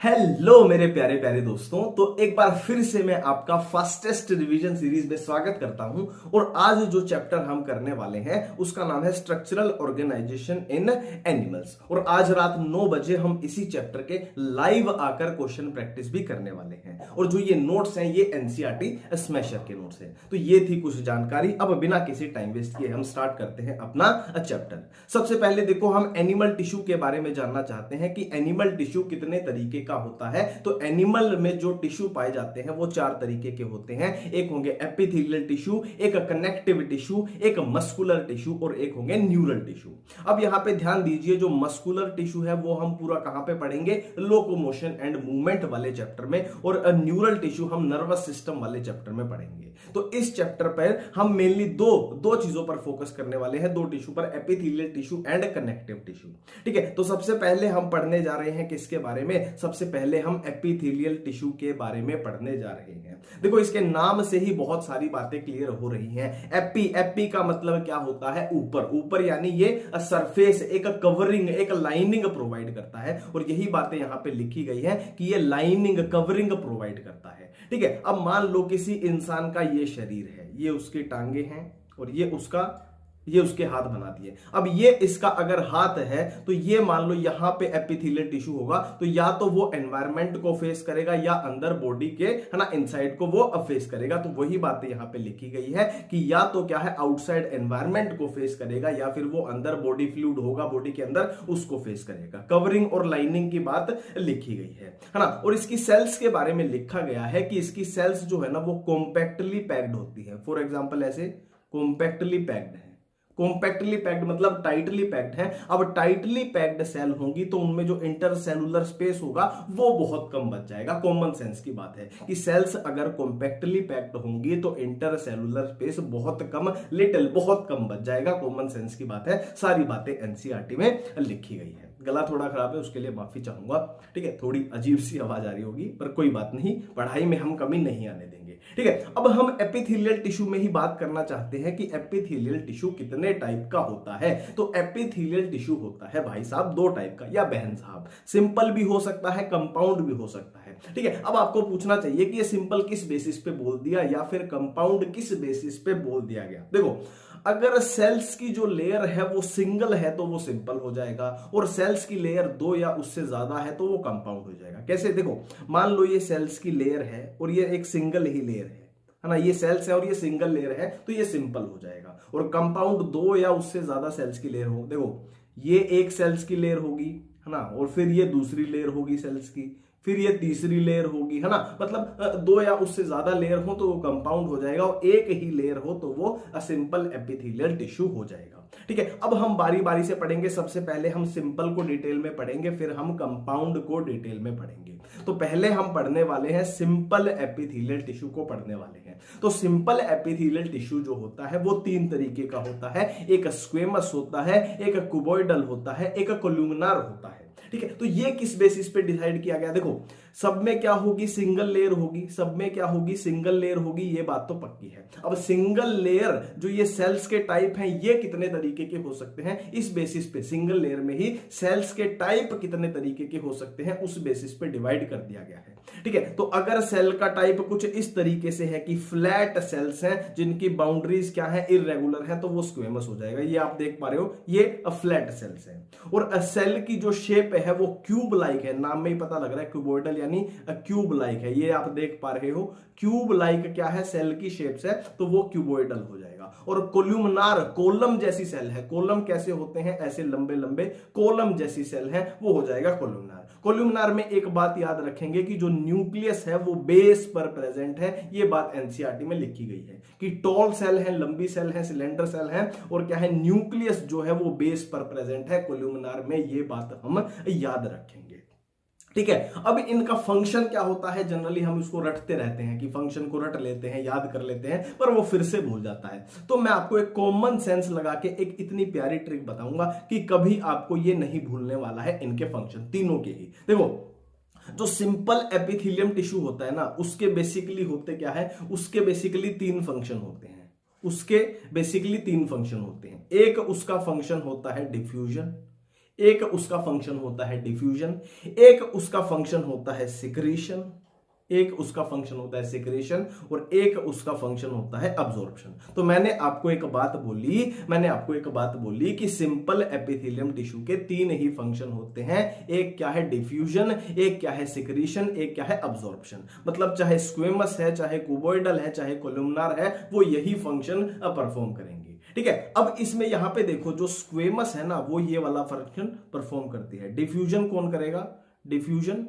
Hello मेरे प्यारे प्यारे दोस्तों। तो एक बार फिर से मैं आपका फास्टेस्ट रिवीजन सीरीज में स्वागत करता हूं और आज जो चैप्टर हम करने वाले हैं उसका नाम है स्ट्रक्चरल ऑर्गेनाइजेशन इन एनिमल्स। और आज रात 9 बजे हम इसी चैप्टर के लाइव आकर क्वेश्चन प्रैक्टिस भी करने वाले हैं। और जो ये नोट्स हैं ये एनसीईआरटी स्मैशर के नोट्स हैं। तो ये थी कुछ जानकारी। अब बिना किसी टाइम वेस्ट किए हम स्टार्ट करते हैं अपना चैप्टर। सबसे पहले देखो, हम एनिमल टिश्यू के बारे में जानना चाहते हैं कि एनिमल टिश्यू कितने तरीके का होता है। तो एनिमल में जो टिश्यू पाए जाते हैं वो 4 तरीके के होते हैं। एक होंगे एपिथेलियल टिश्यू, एक कनेक्टिव टिश्यू, एक मस्कुलर टिश्यू और एक होंगे न्यूरल टिश्यू। अब यहां पे ध्यान दीजिए, जो मस्कुलर टिश्यू है वो हम पूरा कहां पे पढ़ेंगे? लोकोमोशन एंड मूवमेंट वाले चैप्टर में। और न्यूरल टिश्यू हम नर्वस सिस्टम वाले चैप्टर में पढ़ेंगे। तो इस चैप्टर पर हम मेनली दो चीजों पर फोकस करने वाले हैं, 2 टिश्यू पर, epithelial tissue and connective tissue. ठीक है, तो सबसे पहले हम पढ़ने जा रहे हैं किसके बारे में? सबसे पहले हम एपिथेलियल टिश्यू के बारे में पढ़ने जा रहे हैं। देखो, इसके नाम से ही बहुत सारी बातें क्लियर हो रही हैं। एपी का मतलब क्या होता है? ऊपर यानी ये सरफेस, एक कवरिंग, एक लाइनिंग प्रोवाइड करता है। और यही बातें यहां पे लिखी गई है कि ये लाइनिंग, कवरिंग प्रोवाइड करता है। ठीक है, अब मान लो किसी इंसान का ये शरीर है, ये उसकी टांगे हैं और ये उसके हाथ बना दिए। अब ये इसका अगर हाथ है तो ये मान लो यहां पे एपिथेलियल टिश्यू होगा, तो या तो वो एनवायरमेंट को फेस करेगा या अंदर बॉडी के, है ना, इनसाइड को वो फेस करेगा। तो वही बातें यहां पे लिखी गई है कि या तो क्या है, आउटसाइड एनवायरमेंट को फेस करेगा या फिर वो अंदर बॉडी फ्लूइड होगा, बॉडी के अंदर, उसको फेस करेगा। कवरिंग और लाइनिंग की बात लिखी गई है ना। और इसकी सेल्स के बारे में लिखा गया है कि इसकी सेल्स जो है ना वो कॉम्पैक्टली पैक्ड होती है। फॉर एग्जाम्पल ऐसे कॉम्पैक्टली पैक्ड है। कॉम्पैक्टली पैक्ड मतलब टाइटली पैक्ड है। अब टाइटली पैक्ड सेल होंगी तो उनमें जो इंटरसेलुलर स्पेस होगा वो बहुत कम बच जाएगा। कॉमन सेंस की बात है कि सेल्स अगर कॉम्पैक्टली पैक्ड होंगी तो इंटरसेलुलर स्पेस बहुत कम, बहुत कम बच जाएगा। कॉमन सेंस की बात है, सारी बातें एनसीईआरटी में लिखी गई है। गला थोड़ा खराब है, उसके लिए माफी चाहूंगा। ठीक है, थोड़ी अजीब सी आवाज आ रही होगी, पर कोई बात नहीं, पढ़ाई में हम कमी नहीं आने देंगे। ठीक है, अब हम एपिथेलियल टिश्यू में ही बात करना चाहते हैं कि एपिथेलियल टिश्यू कितने टाइप का होता है। तो एपिथेलियल टिश्यू होता है भाई साहब 2 टाइप का, या बहन साहब, सिंपल भी हो सकता है, कंपाउंड भी हो सकता है। ठीक है, अब आपको पूछना चाहिए कि ये सिंपल किस बेसिस पे बोल दिया या फिर कंपाउंड किस बेसिस पे बोल दिया गया। देखो, अगर सेल्स की जो लेयर है वो सिंगल है तो वो सिंपल हो जाएगा, और सेल्स की लेयर 2 या उससे ज्यादा है तो वो कंपाउंड हो जाएगा। कैसे? देखो, मान लो ये सेल्स की लेयर है और ये एक सिंगल ही लेयर है ना, ये सेल्स है और ये सिंगल लेयर है, तो ये सिंपल हो जाएगा। और कंपाउंड 2 या उससे ज्यादा सेल्स की लेयर हो, देखो ये एक सेल्स की लेयर होगी, है ना, और फिर ये दूसरी लेयर होगी सेल्स की, फिर ये तीसरी लेयर होगी, है ना, मतलब 2 या उससे ज्यादा लेयर हो तो वो कंपाउंड हो जाएगा, और एक ही लेयर हो तो वो सिंपल एपिथेलियल टिश्यू हो जाएगा। ठीक है, अब हम बारी बारी से पढ़ेंगे। सबसे पहले हम सिंपल को डिटेल में पढ़ेंगे, फिर हम कंपाउंड को डिटेल में पढ़ेंगे। तो पहले हम पढ़ने वाले हैं सिंपल एपिथेलियल टिश्यू को पढ़ने वाले हैं। तो सिंपल एपिथेलियल टिश्यू जो होता है वो 3 तरीके का होता है। एक स्क्वेमस होता है, एक क्यूबॉइडल होता है, एक कोलुमिनार होता है। ठीक है, तो ये किस बेसिस पे डिसाइड किया गया? देखो, सब में क्या होगी? सिंगल लेयर होगी। सब में क्या होगी? सिंगल लेयर होगी, ये बात तो पक्की है। अब सिंगल लेयर जो ये सेल्स के टाइप हैं ये कितने तरीके के हो सकते हैं, इस बेसिस पे, सिंगल लेयर में ही सेल्स के टाइप कितने तरीके के हो सकते हैं उस बेसिस पे डिवाइड कर दिया गया है। ठीक है, तो अगर सेल का टाइप कुछ इस तरीके से है कि फ्लैट सेल्स हैं जिनकी बाउंड्रीज क्या है, इरेगुलर है, तो वो स्क्वेमस हो जाएगा। ये आप देख पा रहे हो, ये फ्लैट सेल्स हैं। और सेल की जो शेप है वो क्यूब लाइक है, नाम में ही पता लग रहा है, क्यूबॉइडल यानी क्यूब लाइक है। ये आप देख पा रहे हो, क्यूब लाइक क्या है, सेल की शेप है, तो वो क्यूबॉइडल हो जाएगा। और कोलुमनार, कॉलम जैसी सेल है। कॉलम कैसे होते हैं? ऐसे लंबे लंबे कॉलम जैसी सेल है, वो हो जाएगा कोलुमनार। कोलुमनार में एक बात याद रखेंगे कि जो न्यूक्लियस है वो बेस पर प्रेजेंट है। ये बात एनसीईआरटी में लिखी गई है कि टॉल सेल है, लंबी सेल है, सिलेंडर सेल है, और क्या है, न्यूक्लियस जो है वो बेस पर प्रेजेंट है कोलुमनार में। ये बात हम याद रखेंगे। ठीक है, अब इनका फंक्शन क्या होता है? जनरली हम इसको रटते रहते हैं कि फंक्शन को रट लेते हैं, याद कर लेते हैं, पर वो फिर से भूल जाता है। तो मैं आपको एक कॉमन सेंस लगा के एक इतनी प्यारी ट्रिक बताऊंगा कि कभी आपको ये नहीं भूलने वाला है इनके फंक्शन तीनों के ही। देखो, जो सिंपल एपिथेलियम टिश्यू होता है ना, उसके बेसिकली होते क्या है? उसके बेसिकली 3 फंक्शन होते हैं। उसके बेसिकली 3 फंक्शन होते हैं। एक उसका फंक्शन होता है डिफ्यूजन, एक उसका फंक्शन होता है डिफ्यूजन, एक उसका फंक्शन होता है सिक्रीशन, एक उसका फंक्शन होता है सिक्रेशन और एक उसका फंक्शन होता है अब्जॉर्प्शन। तो मैंने आपको एक बात बोली कि सिंपल एपिथेलियम टिश्यू के तीन ही फंक्शन होते हैं, एक क्या है डिफ्यूजन, एक क्या है सिक्रीशन, एक क्या है अब्जॉर्प्शन। मतलब चाहे स्क्वेमस है, चाहे क्यूबॉइडल है, चाहे कोलुमनार है, वो यही फंक्शन परफॉर्म करेंगे। ठीक है, अब इसमें यहां पे देखो जो स्क्वेमस है ना वो ये वाला फंक्शन परफॉर्म करती है। डिफ्यूजन कौन करेगा? डिफ्यूजन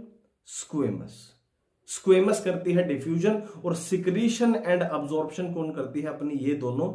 स्क्वेमस करती है डिफ्यूजन, और सिक्रीशन एंड अब्जॉर्प्शन कौन करती है अपनी? ये दोनों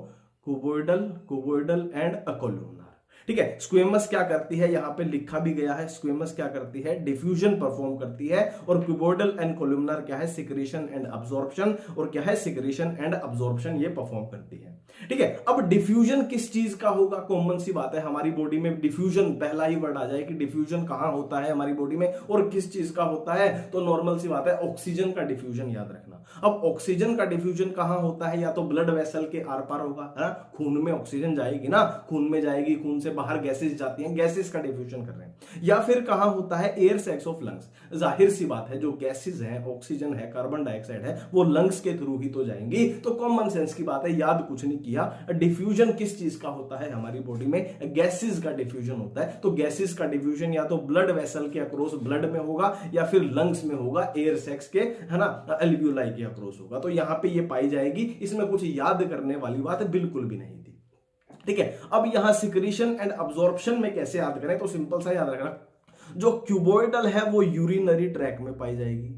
क्यूबॉइडल एंड कोलुमनार। ठीक है, स्क्वेमस क्या करती है, यहां पे लिखा भी गया है, स्क्वेमस क्या करती है? डिफ्यूजन परफॉर्म करती है, और क्यूबॉइडल एंड कोलुमनार क्या है? सिक्रीशन एंड अब्जॉर्प्शन, और क्या है? सिक्रीशन एंड अब्जॉर्प्शन ये परफॉर्म करती है। ठीक है, अब डिफ्यूजन किस चीज का होगा? कॉमन सी बात है, हमारी बॉडी में डिफ्यूजन, पहला ही वर्ड आ जाए कि डिफ्यूजन कहां होता है हमारी बॉडी में और किस चीज का होता है, तो नॉर्मल सी बात है ऑक्सीजन का डिफ्यूजन याद रखना। अब ऑक्सीजन का डिफ्यूजन कहां होता है? या तो ब्लड वेसल के आर पार होगा, है ना, खून में ऑक्सीजन जाएगी ना, खून में जाएगी, खून से बाहर गैसेस जाती हैं, गैसेस का डिफ्यूजन कर रहे हैं। या फिर कहां होता है? Air sacs of lungs. जाहिर सी बात है जो गैसेस हैं, ऑक्सीजन है, कार्बन डाइऑक्साइड है, वो लंग्स के थ्रू ही तो जाएंगी। तो कॉमन सेंस की बात है, याद कुछ नहीं किया। डिफ्यूजन किस चीज का होता है हमारी बॉडी में? गैसेस का डिफ्यूजन होता है। तो गैसेस का डिफ्यूजन या तो ब्लड वेसल के अक्रॉस ब्लड में होगा, या फिर लंग्स में होगा, एयर सैक्स के, है ना, एल्वियोलाई के अक्रॉस होगा। तो यहां पे ये पाई जाएगी, इसमें कुछ याद करने वाली बात बिल्कुल भी नहीं थी। ठीक है, अब यहां सिक्रीशन एंड अब्जॉर्प्शन में कैसे याद करें? तो सिंपल सा याद रखना, जो क्यूबॉइडल है वो यूरिनरी ट्रैक में पाई जाएगी,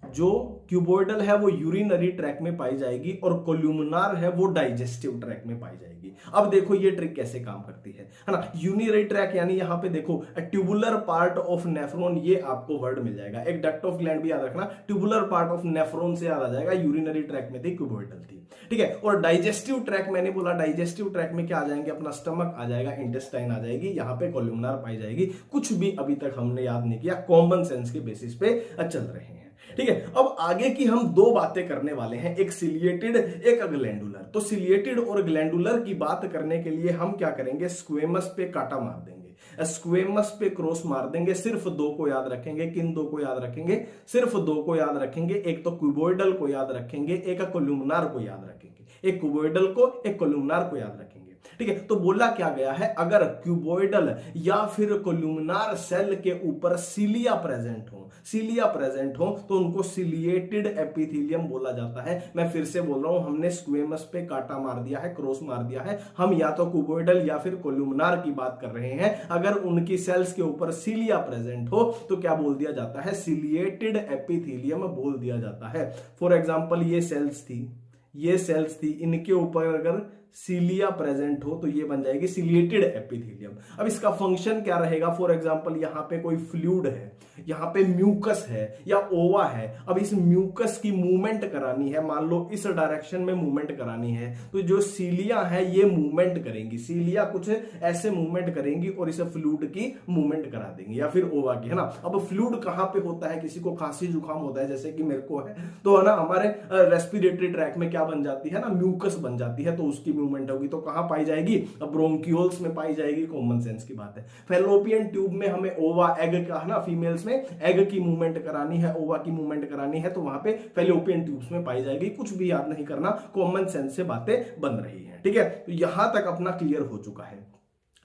जो क्यूबॉइडल है वो यूरिनरी ट्रैक में पाई जाएगी, और कोल्यूमिनार है वो डाइजेस्टिव ट्रैक में पाई जाएगी। अब देखो ये ट्रिक कैसे काम करती है ना। यूरिनरी ट्रैक यानी यहां पे देखो ट्यूबुलर पार्ट ऑफ नेफ्रॉन, ये आपको वर्ड मिल जाएगा। एक डक्ट ऑफ ग्लैंड भी याद रखना, ट्यूबुलर पार्ट ऑफ नेफ्रॉन से याद आ जाएगा, यूरिनरी ट्रैक में थी, क्यूबॉइडल थी। ठीक है, और डाइजेस्टिव ट्रैक मैंने बोला, डाइजेस्टिव ट्रैक में क्या आ जाएंगे? अपना स्टमक आ जाएगा, इंटेस्टाइन आ जाएगी, यहां पे कोल्यूमिनार पाई जाएगी। कुछ भी अभी तक हमने याद नहीं किया, कॉमन सेंस के बेसिस पे चल रहे हैं। ठीक है, अब आगे की हम दो बातें करने वाले हैं, एक सिलिएटेड, एक ग्लैंडुलर। तो सिलिएटेड और ग्लैंडुलर की बात करने के लिए हम क्या करेंगे? स्क्वेमस पे कांटा मार देंगे, स्क्वेमस पे क्रॉस मार देंगे। सिर्फ दो को याद रखेंगे। किन दो को याद रखेंगे? सिर्फ दो को याद रखेंगे। एक तो क्यूबॉइडल को याद रखेंगे, एक कोलुमनार को याद रखेंगे। एक क्यूबॉइडल को, एक कोलुमनार को याद रखेंगे। ठीक है, तो बोला क्या गया है, अगर क्यूबॉइडल या फिर कोलुमनार सेल के ऊपर सीलिया प्रेजेंट हो तो उनको सिलिएटेड एपिथेलियम बोला जाता है। मैं फिर से बोल रहा हूं, हमने स्क्वेमस पे कांटा मार दिया है, क्रॉस मार दिया है, हम या तो क्यूबॉइडल या फिर कोलुमनार की बात कर रहे हैं। अगर उनकी सेल्स के ऊपर सीलिया प्रेजेंट हो तो क्या बोल दिया जाता है? सिलिएटेड एपिथेलियम बोल दिया जाता है। फॉर एग्जाम्पल ये सेल्स थी, इनके ऊपर अगर सीलिया प्रेजेंट हो तो ये बन जाएगी सिलिएटेड एपिथेलियम। अब इसका फंक्शन क्या रहेगा? फॉर एग्जांपल यहां पे कोई फ्लूइड है, यहां पे म्यूकस है या ओवा है। अब इस म्यूकस की मूवमेंट करानी है, मान लो इस डायरेक्शन में मूवमेंट करानी है, तो जो सीलिया है ये मूवमेंट करेंगी, सीलिया कुछ ऐसे मूवमेंट करेंगी और इसे फ्लूइड की मूवमेंट करा देंगी, या फिर ओवा की, है ना। अब फ्लूइड कहां पे होता है? किसी को खांसी जुकाम होता है, जैसे कि मेरे को है, तो है ना, हमारे रेस्पिरेटरी ट्रैक में क्या बन जाती है ना, म्यूकस बन जाती है, तो उसकी मूवमेंट होगी। तो कहां पाई जाएगी? ब्रोंकियोल्स में पाई जाएगी। कॉमन सेंस की बात है। फैलोपियन ट्यूब में हमें ओवा, एग का, है ना, फीमेल्स में एग की मूवमेंट करानी है, ओवा की मूवमेंट करानी है, तो वहां पे फैलोपियन ट्यूब्स में पाई जाएगी। कुछ भी याद नहीं करना, कॉमन सेंस से बातें बन रही हैं। ठीक है, तो यहां तक अपना क्लियर हो चुका है।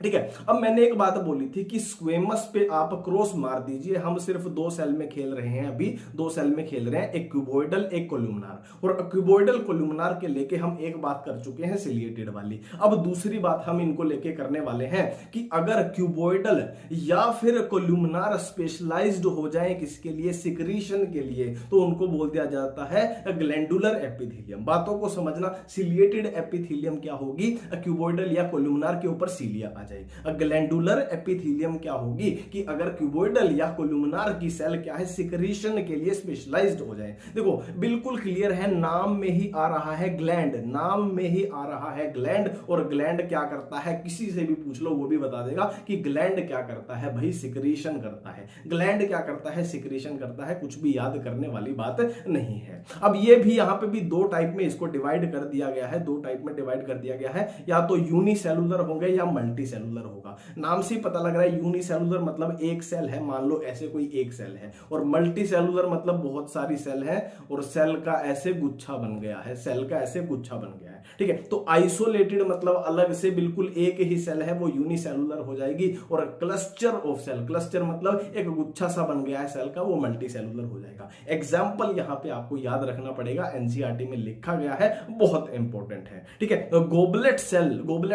ठीक है, अब मैंने एक बात बोली थी कि स्क्वेमस पे आप क्रॉस मार दीजिए। हम सिर्फ दो सेल में खेल रहे हैं, अभी दो सेल में खेल रहे हैं, एक क्यूबॉइडल, एक कोलुमनार। और क्यूबॉइडल कोलुमनार के लेके हम एक बात कर चुके हैं, सिलिएटेड वाली। अब दूसरी बात हम इनको लेके करने वाले हैं कि अगर क्यूबॉइडल या फिर कोलुमनार स्पेशलाइज्ड हो जाए किसके लिए? सिक्रीशन के लिए, तो उनको बोल दिया जाता है ग्लैंडुलर एपिथेलियम। बातों को समझना, सिलिएटेड एपिथेलियम क्या होगी? क्यूबॉइडल या कोलुमनार के ऊपर सीलिया जाए। ग्लैंडुलर एपिथेलियम क्या होगी कि अगर क्यूबॉइडल या कोलुमनार की सेल क्या है? सिक्रीशन के लिए स्पेशलाइज्ड हो जाए। देखो बिल्कुल क्लियर है, नाम में ही आ रहा है ग्लैंड, नाम में ही आ रहा है ग्लैंड। और ग्लैंड क्या करता है? किसी से भी पूछ लो वो भी बता देगा कि ग्लैंड क्या करता है भाई? सिक्रीशन करता है। ग्लैंड क्या करता है? सिक्रीशन करता है। कुछ भी याद करने वाली बात नहीं है। अब ये भी यहां पे भी दो टाइप में इसको डिवाइड कर दिया गया है, दो टाइप में डिवाइड कर दिया गया है, या तो यूनिसेलुलर होंगे या मल्टी यूनिसेलुलर होगा। नाम से ही पता लग रहा है यूनिसेलुलर मतलब एक सेल है, मान लो ऐसे कोई एक सेल है, और मल्टी सेलुलर मतलब बहुत सारी सेल है और सेल का ऐसे गुच्छा बन गया है, सेल का ऐसे गुच्छा बन गया है, ठीक है। तो आइसोलेटेड मतलब अलग से बिल्कुल एक ही सेल है, वो यूनिसेलुलर हो जाएगी, और क्लस्टर ऑफ सेल, क्लस्टर मतलब एक गुच्छा सा बन गया है सेल का, वो मल्टी सेलुलर हो जाएगा। एग्जाम्पल यहां पे आपको याद रखना पड़ेगा, एनसीईआरटी में लिखा गया है, बहुत इंपॉर्टेंट है, ठीक है। तो गोबलेट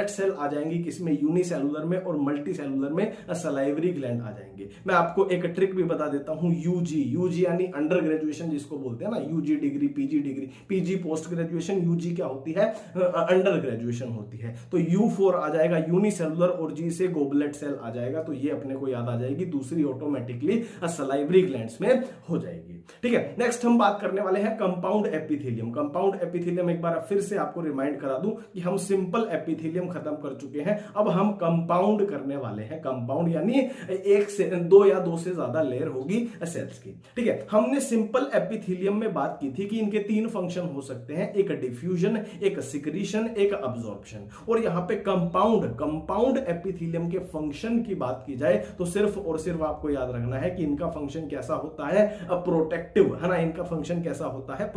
सेल आ जाएंगी किसमें, यूनिसेलुलर में, और मल्टी सेलुलर में सलाइवरी ग्लैंड आ जाएंगे। मैं आपको एक ट्रिक भी बता देता हूं, यूजी यानी अंडर ग्रेजुएशन जिसको बोलते हैं ना, UG degree, PG post graduation, UG क्या होती है, अंडर ग्रेजुएशन होती है। तो U4 आ जाएगा यूनिसेलुलर, और जी से गोबलेट सेल आ जाएगा, तो ये अपने को याद आ जाएगी, दूसरी ऑटोमेटिकली सलाइवरी ग्लैंड्स में हो जाएगी, ठीक है। नेक्स्ट हम बात करने वाले हैं कंपाउंड एपिथेलियम। कंपाउंड एपिथेलियम एक बार फिर से आपको रिमाइंड करा दूं कि हम सिंपल एपिथेलियम खत्म कर चुके हैं, अब हम कंपाउंड करने वाले हैं। कंपाउंड यानी एक से दो या दो से ज्यादा लेयर होगी सेल्स की, ठीक है। हमने सिंपल एपिथेलियम में बात की थी कि इनके तीन फंक्शन हो सकते हैं, एक डिफ्यूजन, एक सिक्रीशन, एक अब्जॉर्प्शन। और यहां पे कंपाउंड एपिथेलियम के फंक्शन की बात की जाए तो सिर्फ और सिर्फ आपको याद रखना है कि इनका फंक्शन कैसा होता है, प्रोटेक्टिव, है ना। इनका फंक्शन कैसा होता है,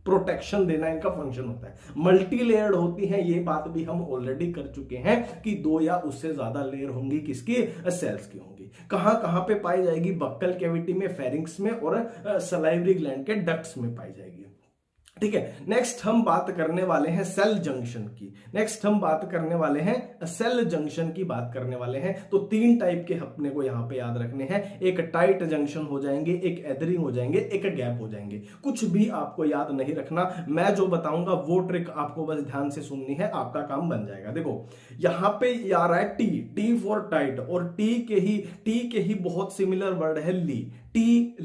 प्रोटेक्शन देना इनका फंक्शन होता है। मल्टी लेयर्ड होती है, ये बात भी हम ऑलरेडी कर चुके हैं कि दो या उससे ज्यादा लेयर होंगी, किसकी, सेल्स की होंगी। कहां कहां पे पाई जाएगी, बक्कल कैविटी में, फेरिंक्स में, और सलाइवरी ग्लैंड के डक्ट्स में पाई जाएगी, ठीक है। नेक्स्ट हम बात करने वाले हैं सेल जंक्शन की, सेल जंक्शन की बात करने वाले हैं। तो तीन टाइप के अपने को यहां पे याद रखने हैं, एक टाइट जंक्शन हो जाएंगे, एक एदरिंग हो जाएंगे, एक गैप हो जाएंगे। कुछ भी आपको याद नहीं रखना, मैं जो बताऊंगा वो ट्रिक आपको बस ध्यान से सुननी है, आपका काम बन जाएगा। देखो यहां पे आ रहा है टी फॉर टाइट, और टी के ही बहुत सिमिलर वर्ड है ली, टी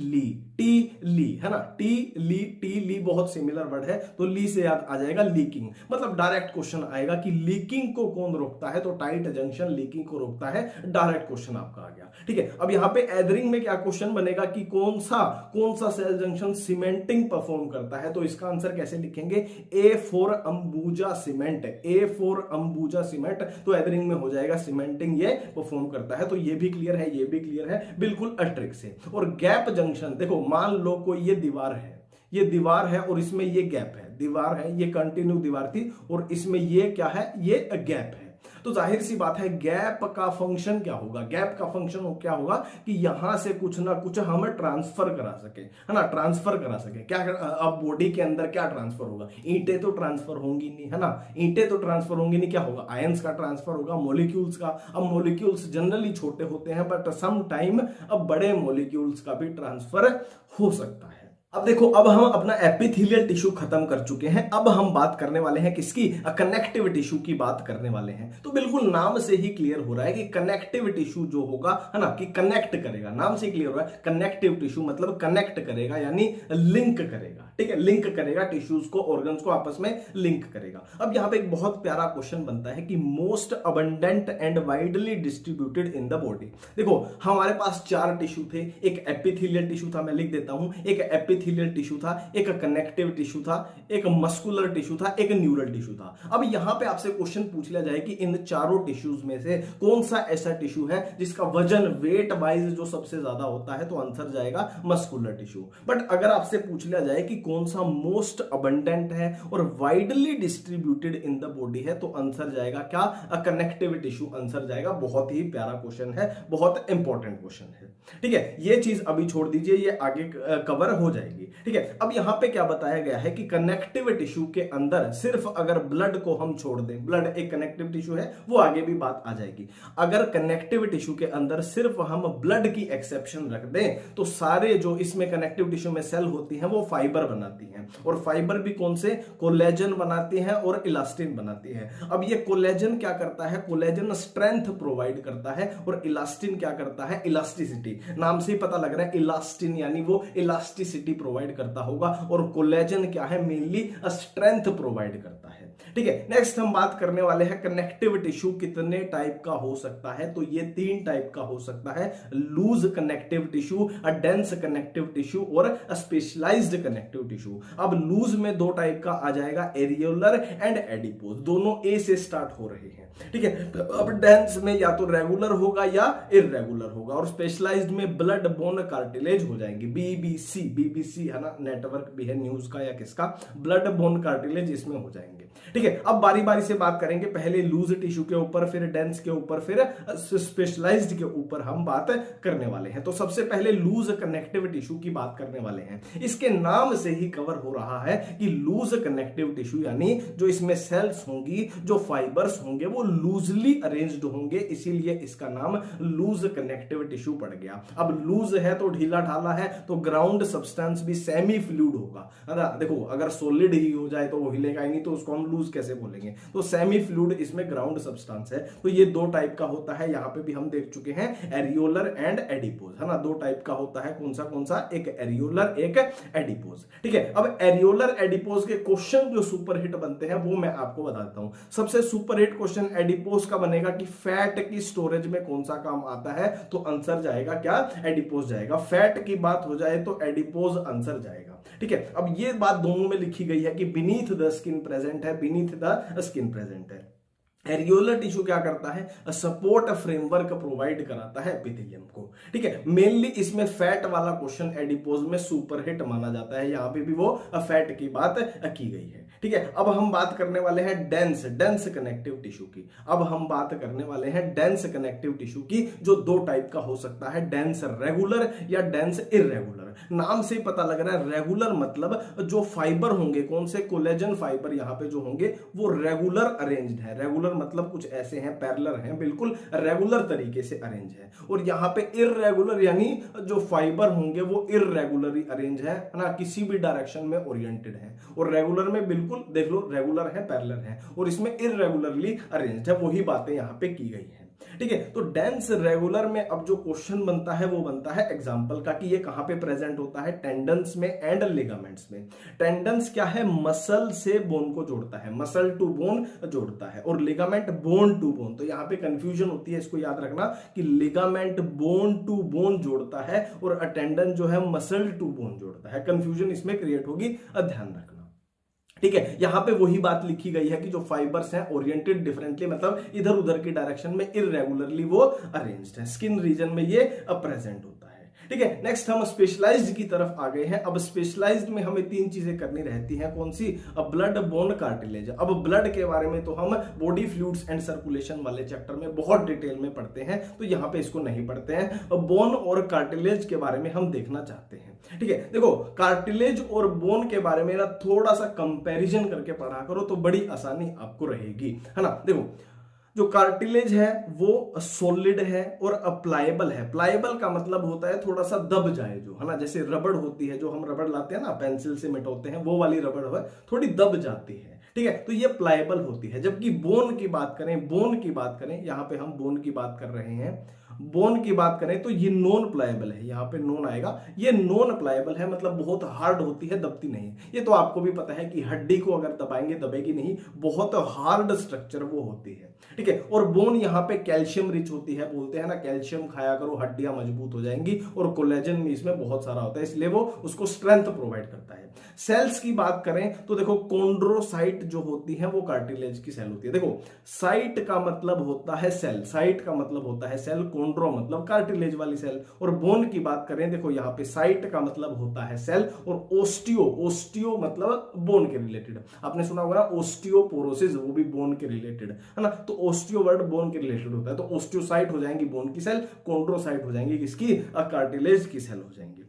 ली, है ना, टी ली बहुत सिमिलर वर्ड है, तो ली से याद आ जाएगा लीकिंग। मतलब डायरेक्ट क्वेश्चन आएगा कि लीकिंग को कौन रोकता है, तो टाइट जंक्शन लीकिंग को रोकता है, डायरेक्ट क्वेश्चन आपका आ गया, ठीक है। अब यहां पे एदरिंग में क्या क्वेश्चन बनेगा कि कौन सा सेल जंक्शन सीमेंटिंग परफॉर्म करता है, तो इसका आंसर कैसे लिखेंगे, ए फॉर अंबुजा सीमेंट, तो एदरिंग में हो जाएगा सीमेंटिंग ये परफॉर्म करता है। तो ये भी क्लियर है, बिल्कुल ट्रिक से। और गैप जंक्शन, देखो मान लो कोई ये दीवार है और इसमें ये गैप है, दीवार है, ये कंटिन्यू दीवार थी, और इसमें ये क्या है, ये गैप है। तो जाहिर सी बात है गैप का फंक्शन क्या होगा, कि यहां से कुछ ना कुछ हम ट्रांसफर करा सके, है ना, क्या अब बॉडी के अंदर क्या ट्रांसफर होगा, ईंटें तो ट्रांसफर होंगी नहीं, है ना, क्या होगा, आयंस का ट्रांसफर होगा, मॉलिक्यूल्स का। अब मॉलिक्यूल्स जनरली छोटे होते हैं, बट सम टाइम अब बड़े मॉलिक्यूल्स का भी ट्रांसफर हो सकता है। अब देखो, अब हम अपना एपिथेलियल टिश्यू खत्म कर चुके हैं, अब हम बात करने वाले हैं किसकी, कनेक्टिव टिश्यू की बात करने वाले हैं। तो बिल्कुल नाम से ही क्लियर हो रहा है कि कनेक्टिव टिश्यू जो होगा, है ना, कि कनेक्ट करेगा, नाम से क्लियर हो रहा है, कनेक्टिव टिश्यू मतलब कनेक्ट करेगा, यानी लिंक करेगा, ठीक है, लिंक करेगा टिश्यूज को, ऑर्गन्स को आपस में लिंक करेगा। अब यहां पे एक बहुत प्यारा क्वेश्चन बनता है कि most abundant and widely distributed in the body. देखो हमारे पास चार टिश्यू थे, एक एपिथेलियल टिश्यू था, मैं लिख देता हूं, एक एपिथेलियल टिश्यू था, एक कनेक्टिव टिश्यू था, एक मस्कुलर टिश्यू था, एक न्यूरल टिश्यू था। अब यहां पे आपसे क्वेश्चन पूछ लिया जाए कि इन चारों टिश्यूज में से कौन सा ऐसा टिश्यू है जिसका वजन वेट वाइज जो सबसे ज्यादा होता है, तो आंसर जाएगा मस्कुलर टिश्यू। बट अगर आपसे पूछ लिया जाए कि कौन सा मोस्ट अबंडेंट है और widely distributed in the body है, तो आंसर जाएगा क्या, कनेक्टिव टिश्यू आंसर जाएगा। बहुत ही प्यारा क्वेश्चन है, बहुत इंपॉर्टेंट क्वेश्चन है, ठीक है। ये चीज अभी छोड़ दीजिए, ये आगे कवर हो जाएगी, ठीक है। अब यहां पे क्या बताया गया है कि कनेक्टिव टिश्यू के अंदर सिर्फ अगर ब्लड को हम छोड़ दें, ब्लड एक कनेक्टिव टिश्यू है, वो आगे भी बात आ जाएगी। अगर कनेक्टिव टिश्यू के अंदर सिर्फ हम ब्लड की एक्सेप्शन रख दें, तो सारे जो इसमें कनेक्टिव टिश्यू में सेल होती हैं वो फाइबर बनाती हैं, और फाइबर भी कौन से, कोलेजन बनाती हैं और इलास्टिन बनाती है। अब ये कोलेजन क्या करता है, कोलेजन स्ट्रेंथ प्रोवाइड करता है, और इलास्टिन क्या करता है, इलास्टिसिटी। नाम से ही पता लग रहा है इलास्टिन, यानी वो इलास्टिसिटी प्रोवाइड करता होगा, और कोलेजन क्या है, मेनली स्ट्रेंथ प्रोवाइड करता है। ठीक है, नेक्स्ट हम बात करने वाले हैं कनेक्टिव टिश्यू कितने टाइप का हो सकता है। तो ये 3 टाइप का हो सकता है, loose connective tissue, dense connective tissue और स्पेशलाइज्ड कनेक्टिव टिश्यू। अब लूज में 2 टाइप का आ जाएगा, एरियोलर एंड एडिपोज, दोनों ए से स्टार्ट हो रहे हैं। ठीक है, अब डेंस में या तो रेगुलर होगा या इररेगुलर होगा, और स्पेशलाइज्ड में ब्लड बोन कार्टिलेज हो जाएंगे, बीबीसी है ना, नेटवर्क भी है न्यूज का या किसका, ब्लड बोन कार्टिलेज इसमें हो जाएंगे। ठीक है, अब बारी बारी से बात करेंगे, पहले लूज टिश्यू के ऊपर, फिर डेंस के ऊपर, फिर स्पेशलाइज्ड के ऊपर हम बात करने वाले हैं। तो सबसे पहले लूज कनेक्टिव टिश्यू की बात करने वाले हैं। इसके नाम से ही कवर हो रहा है कि लूज कनेक्टिव टिश्यू, यानी जो इसमें सेल्स होंगी, जो फाइबर्स होंगे वो लूजली अरेंज्ड होंगे, इसीलिए इसका नाम लूज कनेक्टिव टिश्यू पड़ गया। अब लूज है तो ढीला ढाला है, तो ग्राउंड सब्सटेंस भी सेमी फ्लूइड होगा, है ना। देखो अगर सॉलिड ही हो जाए तो वो हिलेगा ही नहीं, तो उसको हम लूज कैसे बोलेंगे। तो सेमी फ्लूइड इसमें ग्राउंड सब्सटेंस है। तो ये 2 टाइप का होता है, यहां पे भी हम देख चुके हैं, एरियोलर एंड एडिपोज, है ना। 2 टाइप का होता है, कौन सा, एक एरियोलर एक एडिपोज। ठीक है, अब एरियोलर एडिपोज के क्वेश्चन जो सुपरहिट बनते हैं वो मैं आपको बताता हूं। सबसे सुपरहिट क्वेश्चन एडिपोज का बनेगा कि फैट की स्टोरेज में कौन सा काम आता है, तो आंसर जाएगा क्या, एडिपोज जाएगा। फैट की बात हो जाए तो एडिपोज आंसर जाएगा। ठीक है, अब ये बात दोनों में लिखी गई है कि बीनीथ द स्किन प्रेजेंट है, बीनीथ द स्किन प्रेजेंट है। एरियोलर टिश्यू क्या करता है, सपोर्ट फ्रेमवर्क प्रोवाइड कराता है एपिथेलियम को। ठीक है, मेनली इसमें फैट वाला क्वेश्चन एडिपोज में सुपरहिट माना जाता है, यहां पे भी वो फैट की बात की गई है। ठीक है, अब हम बात करने वाले हैं डेंस कनेक्टिव टिश्यू की। अब हम बात करने वाले हैं डेंस कनेक्टिव टिश्यू की, जो 2 टाइप का हो सकता है, डेंस रेगुलर या डेंस इररेगुलर। नाम से पता लग रहा है, रेगुलर मतलब जो फाइबर होंगे, कौन से, कोलेजन फाइबर यहां पे जो होंगे वो रेगुलर अरेंज्ड है। रेगुलर मतलब कुछ ऐसे हैं, पैरेलल हैं, बिल्कुल रेगुलर तरीके से अरेंज है। और यहां पे इररेगुलर यानी जो फाइबर होंगे वो इररेगुलरली अरेंज है ना, किसी भी डायरेक्शन में ओरिएंटेड है। और रेगुलर में बिल्कुल देख लो, रेगुलर है, पैरेलल है, और इसमें इररेगुलरली अरेंज्ड है। वही बातें यहां पे की गई हैं। ठीक है, तो डेंस रेगुलर में अब जो क्वेश्चन बनता है वो बनता है एग्जांपल का, कि ये कहां पे प्रेजेंट होता है, टेंडन्स में एंड लिगामेंट्स में। टेंडन्स क्या है, मसल से बोन को जोड़ता है, मसल टू बोन जोड़ता है, और लिगामेंट बोन टू बोन। तो यहां पे कंफ्यूजन होती है, इसको याद रखना कि लिगामेंट बोन टू बोन जोड़ता है और टेंडन जो है मसल टू बोन जोड़ता है। कंफ्यूजन इसमें क्रिएट होगी, ध्यान रखना। ठीक है, यहां पे वही बात लिखी गई है कि जो फाइबर्स हैं ओरिएंटेड डिफरेंटली, मतलब इधर उधर की डायरेक्शन में इररेगुलरली वो अरेंज्ड है, स्किन रीजन में ये प्रेजेंट होता है। ठीक है, नेक्स्ट हम स्पेशलाइज्ड की तरफ आ गए हैं। अब स्पेशलाइज्ड में हमें 3 चीजें करनी रहती हैं, कौन सी, ब्लड बोन कार्टिलेज। अब ब्लड के बारे में तो हम बॉडी फ्लूइड्स एंड सर्कुलेशन वाले चैप्टर में बहुत डिटेल में पढ़ते हैं, तो यहां पे इसको नहीं पढ़ते हैं। बोन और कार्टिलेज के बारे में हम देखना चाहते हैं। ठीक है, देखो कार्टिलेज और बोन के बारे में ना थोड़ा सा कंपैरिजन करके पढ़ा करो तो बड़ी आसानी आपको रहेगी, है ना। देखो जो कार्टिलेज है वो सॉलिड है और प्लायबल है। प्लायबल का मतलब होता है थोड़ा सा दब जाए, जो है ना, जैसे रबड़ होती है, जो हम रबड़ लाते हैं ना, पेंसिल से मिटाते हैं, वो वाली रबड़ है, थोड़ी दब जाती है। ठीक है, तो ये प्लायबल होती है। जबकि बोन की बात करें, यहां पे हम बोन की बात कर रहे हैं, बोन की बात करें तो ये नॉन प्लायबल है, यहां पे नॉन आएगा, ये नॉन प्लायबल है, मतलब बहुत हार्ड होती है, दबती नहीं। ये तो आपको भी पता है कि हड्डी को अगर दबाएंगे दबेगी नहीं, बहुत हार्ड स्ट्रक्चर वो होती है। ठीक है, और बोन यहाँ पे कैल्शियम रिच होती है, बोलते हैं ना कैल्शियम खाया करो हड्डियां मजबूत हो जाएंगी, और कोलेजन भी इसमें बहुत सारा होता है, इसलिए वो उसको स्ट्रेंथ प्रोवाइड करता है। सेल्स की बात करें तो देखो कॉन्ड्रोसाइट जो होती है वो कार्टिलेज की सेल होती है। देखो साइट का मतलब होता है सेल, साइट का मतलब होता है सेल, कॉन्ड्रो मतलब कार्टिलेज वाली सेल। और बोन की बात करें, देखो यहाँ पे साइट का मतलब होता है सेल, और ओस्टियो मतलब बोन के रिलेटेड। आपने सुना होगा ना ओस्टियोपोरोसिस, वो भी बोन के रिलेटेड है ना। तो ओस्टियो वर्ड बोन के रिलेटेड होता है, तो ओस्टियोसाइट हो जाएंगी बोन की सेल, कॉन्ड्रोसाइट हो जाएंगी किसकी, कार्टिलेज की सेल हो जाएंगी।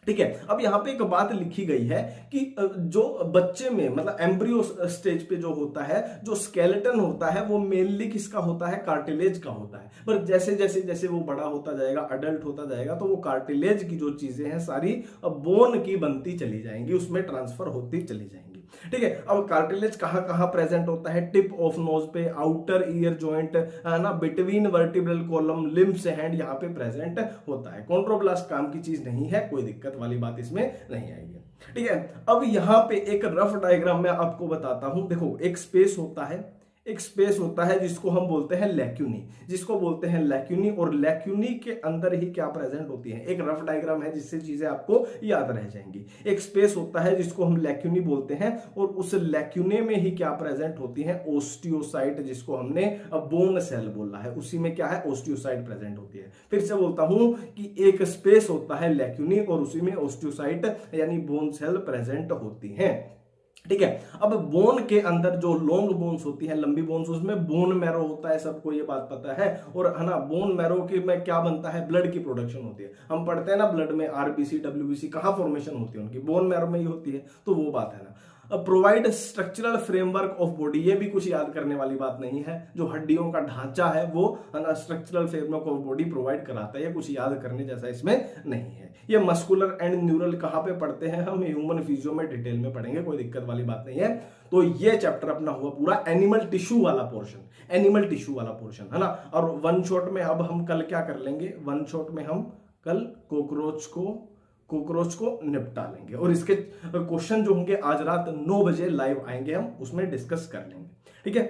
ठीक है, अब यहां पे एक बात लिखी गई है कि जो बच्चे में मतलब एम्ब्रियो स्टेज पे जो होता है, जो स्केलेटन होता है वो मेनली किसका होता है, कार्टिलेज का होता है। पर जैसे जैसे जैसे वो बड़ा होता जाएगा, अडल्ट होता जाएगा, तो वो कार्टिलेज की जो चीजें हैं सारी बोन की बनती चली जाएंगी, उसमें ट्रांसफर होती चली जाएंगी। ठीक है। अब कार्टिलेज कहाँ कहाँ प्रेजेंट होता है, टिप ऑफ नोज पे, आउटर ईयर जॉइंट है ना, between vertebral column, limbs hand, यहाँ पे प्रेजेंट होता है। कॉन्ट्रोब्लास्ट काम की चीज नहीं है, कोई दिक्कत वाली बात इसमें नहीं आएगी। ठीक है। अब यहाँ पे एक रफ डायग्राम में आपको बताता हूं। देखो एक स्पेस होता है, एक स्पेस होता है जिसको हम बोलते हैं लैक्यूनी, जिसको बोलते हैं लैक्यूनी, और लैक्यूनी के अंदर ही क्या प्रेजेंट होती है, एक रफ डायग्राम है जिससे चीजें आपको याद रह जाएंगी। एक स्पेस होता है जिसको हम लैक्यूनी बोलते हैं, और उस लैक्यूने में ही क्या प्रेजेंट होती है, ओस्टियोसाइट, जिसको हमने बोन सेल बोला है, उसी में क्या है, ओस्टियोसाइट प्रेजेंट होती है। फिर से बोलता हूं कि एक स्पेस होता है लैक्यूनी और उसी में ओस्टियोसाइट यानी बोन सेल प्रेजेंट होती है। ठीक है। अब बोन के अंदर जो लॉन्ग बोन्स होती है, लंबी बोन्स, उसमें बोन मैरो होता है, सबको ये बात पता है। और है ना, बोन मैरो के में क्या बनता है, ब्लड की प्रोडक्शन होती है। हम पढ़ते हैं ना ब्लड में आरबीसी डब्ल्यूबीसी कहाँ फॉर्मेशन होती है उनकी, बोन मैरो में ही होती है। तो वो बात है ना। Provide structural framework of body, ये भी कुछ याद करने वाली बात नहीं है। जो हड्डियों का ढांचा है वो structural framework of body provide कराता है, ये कुछ याद करने जैसा इसमें नहीं है। ये मस्कुलर एंड न्यूरल कहाँ पे पढ़ते हैं हम, ह्यूमन फिजियो में डिटेल में पढ़ेंगे, कोई दिक्कत वाली बात नहीं है। तो ये चैप्टर अपना हुआ पूरा एनिमल टिश्यू वाला पोर्शन, एनिमल टिश्यू वाला पोर्शन है ना। और वन शॉट में अब हम कल क्या कर लेंगे, वन शॉट में हम कल कोकरोच को निपटा लेंगे, और इसके क्वेश्चन जो होंगे आज रात 9 बजे लाइव आएंगे, हम उसमें डिस्कस कर लेंगे। ठीक है।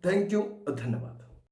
थैंक यू, धन्यवाद।